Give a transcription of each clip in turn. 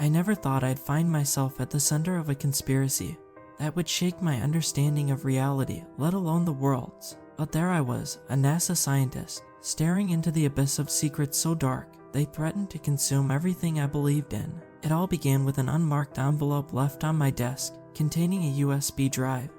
I never thought I'd find myself at the center of a conspiracy that would shake my understanding of reality, let alone the world's. But there I was, a NASA scientist, staring into the abyss of secrets so dark they threatened to consume everything I believed in. It all began with an unmarked envelope left on my desk containing a USB drive,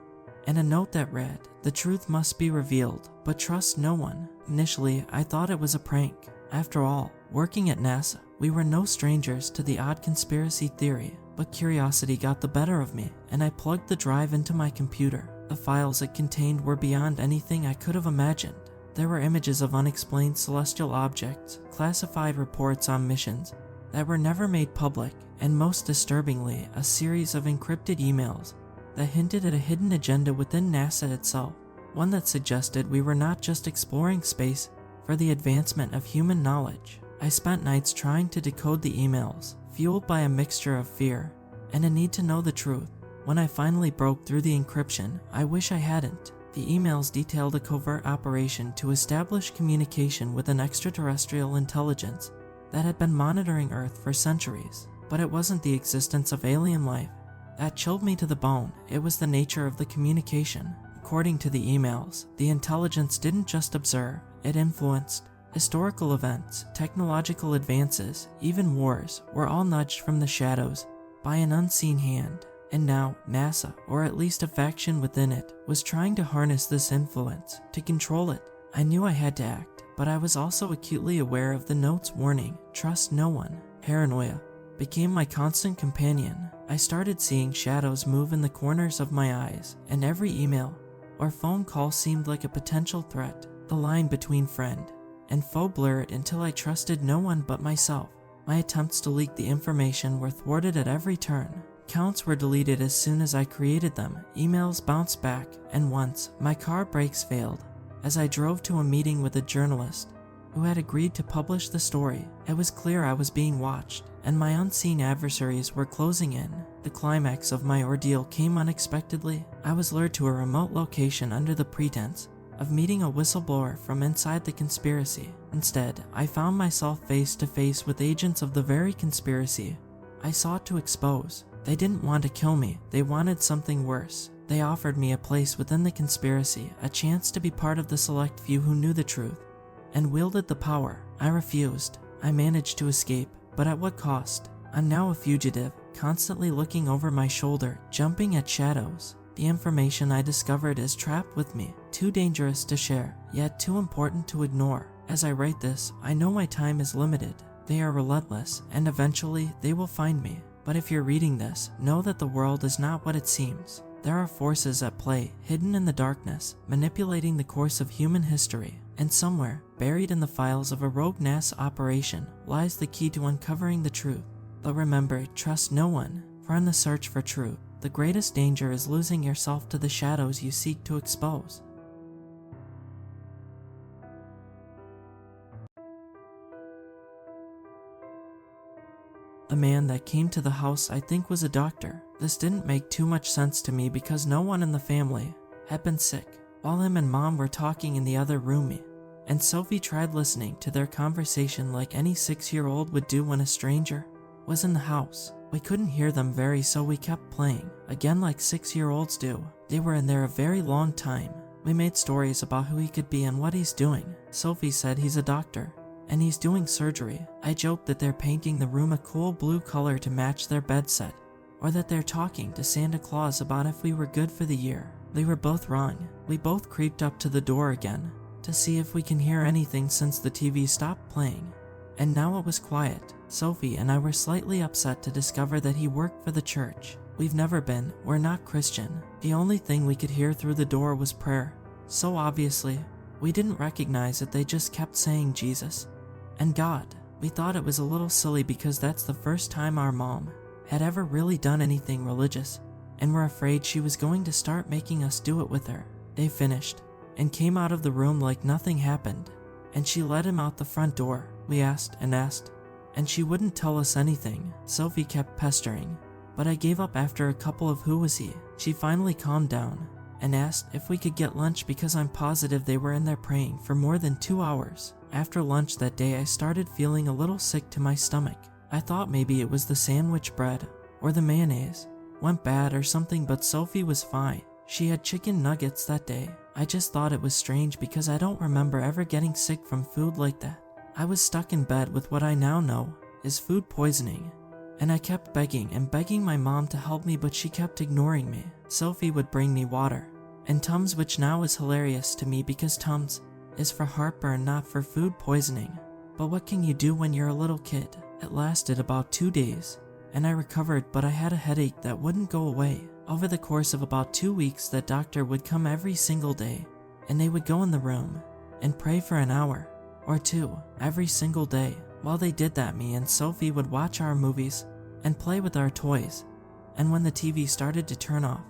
and a note that read, "The truth must be revealed, but trust no one." Initially, I thought it was a prank. After all, working at NASA, we were no strangers to the odd conspiracy theory, but curiosity got the better of me, and I plugged the drive into my computer. The files it contained were beyond anything I could have imagined. There were images of unexplained celestial objects, classified reports on missions that were never made public, and most disturbingly, a series of encrypted emails that hinted at a hidden agenda within NASA itself, one that suggested we were not just exploring space for the advancement of human knowledge. I spent nights trying to decode the emails, fueled by a mixture of fear and a need to know the truth. When I finally broke through the encryption, I wish I hadn't. The emails detailed a covert operation to establish communication with an extraterrestrial intelligence that had been monitoring Earth for centuries. But it wasn't the existence of alien life that chilled me to the bone, it was the nature of the communication. According to the emails, the intelligence didn't just observe, it influenced. Historical events, technological advances, even wars, were all nudged from the shadows by an unseen hand. And now, NASA, or at least a faction within it, was trying to harness this influence, to control it. I knew I had to act, but I was also acutely aware of the note's warning, "Trust no one." Paranoia became my constant companion. I started seeing shadows move in the corners of my eyes, and every email or phone call seemed like a potential threat. The line between friend and foe blurred until I trusted no one but myself. My attempts to leak the information were thwarted at every turn. Accounts were deleted as soon as I created them, emails bounced back, and once, my car brakes failed as I drove to a meeting with a journalist who had agreed to publish the story. It was clear I was being watched, and my unseen adversaries were closing in. The climax of my ordeal came unexpectedly. I was lured to a remote location under the pretense of meeting a whistleblower from inside the conspiracy. Instead, I found myself face to face with agents of the very conspiracy I sought to expose. They didn't want to kill me, they wanted something worse. They offered me a place within the conspiracy, a chance to be part of the select few who knew the truth and wielded the power. I refused. I managed to escape, but at what cost? I'm now a fugitive, constantly looking over my shoulder, jumping at shadows. The information I discovered is trapped with me, too dangerous to share, yet too important to ignore. As I write this, I know my time is limited. They are relentless, and eventually they will find me. But if you're reading this, know that the world is not what it seems. There are forces at play, hidden in the darkness, manipulating the course of human history. And somewhere, buried in the files of a rogue NASA operation, lies the key to uncovering the truth. But remember, trust no one, for in the search for truth, the greatest danger is losing yourself to the shadows you seek to expose. The man that came to the house I think was a doctor. This didn't make too much sense to me because no one in the family had been sick. While him and Mom were talking in the other room, and Sophie tried listening to their conversation like any 6-year-old would do when a stranger was in the house. We couldn't hear them so we kept playing, again like 6-year-olds do. They were in there a very long time. We made stories about who he could be and what he's doing. Sophie said he's a doctor, and he's doing surgery. I joked that they're painting the room a cool blue color to match their bed set, or that they're talking to Santa Claus about if we were good for the year. They were both wrong. We both creeped up to the door again to see if we can hear anything since the TV stopped playing. And now it was quiet. Sophie and I were slightly upset to discover that he worked for the church. We've never been, we're not Christian. The only thing we could hear through the door was prayer. So obviously, we didn't recognize that they just kept saying Jesus and God. We thought it was a little silly because that's the first time our mom had ever really done anything religious, and we're afraid she was going to start making us do it with her. They finished and came out of the room like nothing happened, and she led him out the front door. We asked and asked, and she wouldn't tell us anything. Sophie kept pestering, but I gave up after a couple of who was he. She finally calmed down and asked if we could get lunch because I'm positive they were in there praying for more than 2 hours. After lunch that day, I started feeling a little sick to my stomach. I thought maybe it was the sandwich bread or the mayonnaise went bad or something, but Sophie was fine. She had chicken nuggets that day. I just thought it was strange because I don't remember ever getting sick from food like that. I was stuck in bed with what I now know is food poisoning, and I kept begging and begging my mom to help me, but she kept ignoring me. Sophie would bring me water and Tums, which now is hilarious to me because Tums is for heartburn, not for food poisoning. But what can you do when you're a little kid? It lasted about 2 days, and I recovered, but I had a headache that wouldn't go away. Over the course of about 2 weeks, the doctor would come every single day, and they would go in the room and pray for an hour or two every single day. While they did that, me and Sophie would watch our movies and play with our toys, and when the TV started to turn off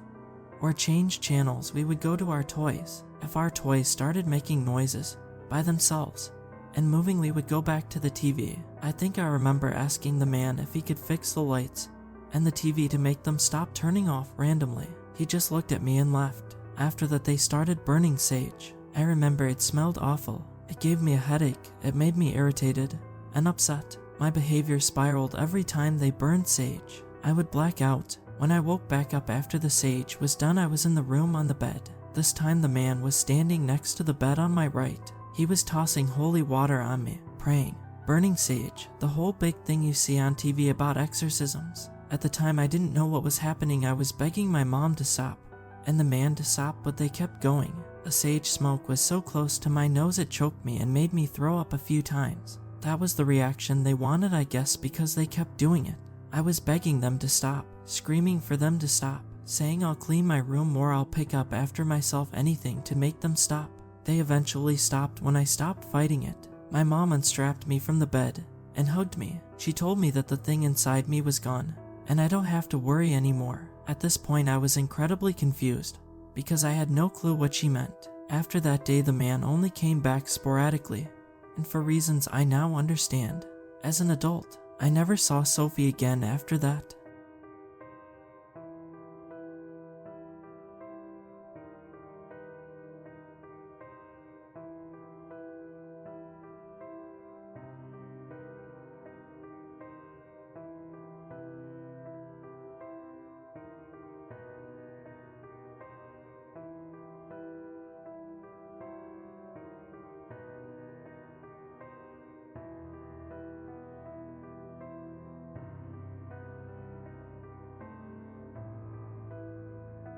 or change channels, we would go to our toys. If our toys started making noises by themselves and moving, we would go back to the TV. I think I remember asking the man if he could fix the lights and the TV to make them stop turning off randomly. He just looked at me and left. After that, they started burning sage. I remember it smelled awful. It gave me a headache. It made me irritated and upset. My behavior spiraled every time they burned sage. I would black out. When I woke back up after the sage was done, I was in the room on the bed. This time the man was standing next to the bed on my right. He was tossing holy water on me, praying, burning sage, the whole big thing you see on TV about exorcisms. At the time, I didn't know what was happening. I was begging my mom to stop and the man to stop, but they kept going. The sage smoke was so close to my nose it choked me and made me throw up a few times. That was the reaction they wanted, I guess, because they kept doing it. I was begging them to stop, screaming for them to stop, saying I'll clean my room or I'll pick up after myself, anything to make them stop. They eventually stopped when I stopped fighting it. My mom unstrapped me from the bed and hugged me. She told me that the thing inside me was gone and I don't have to worry anymore. At this point, I was incredibly confused because I had no clue what she meant. After that day, the man only came back sporadically and for reasons I now understand. As an adult, I never saw Sophie again after that.